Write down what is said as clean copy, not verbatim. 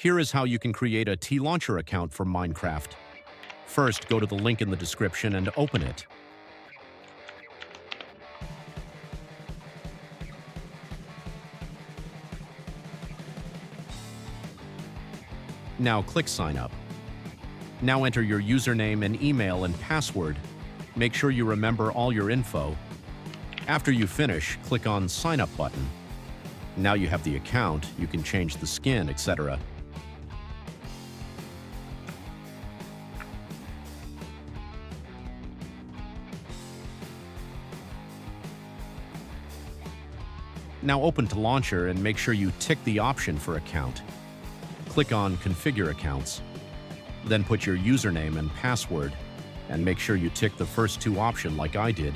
Here is how you can create a TLauncher account for Minecraft. First, go to the link in the description and open it. Now click Sign Up. Now enter your username and email and password. Make sure you remember all your info. After you finish, click on Sign Up button. Now you have the account, you can change the skin, etc. Now open TLauncher and make sure you tick the option for account. Click on Configure Accounts. Then put your username and password, and make sure you tick the first two options like I did.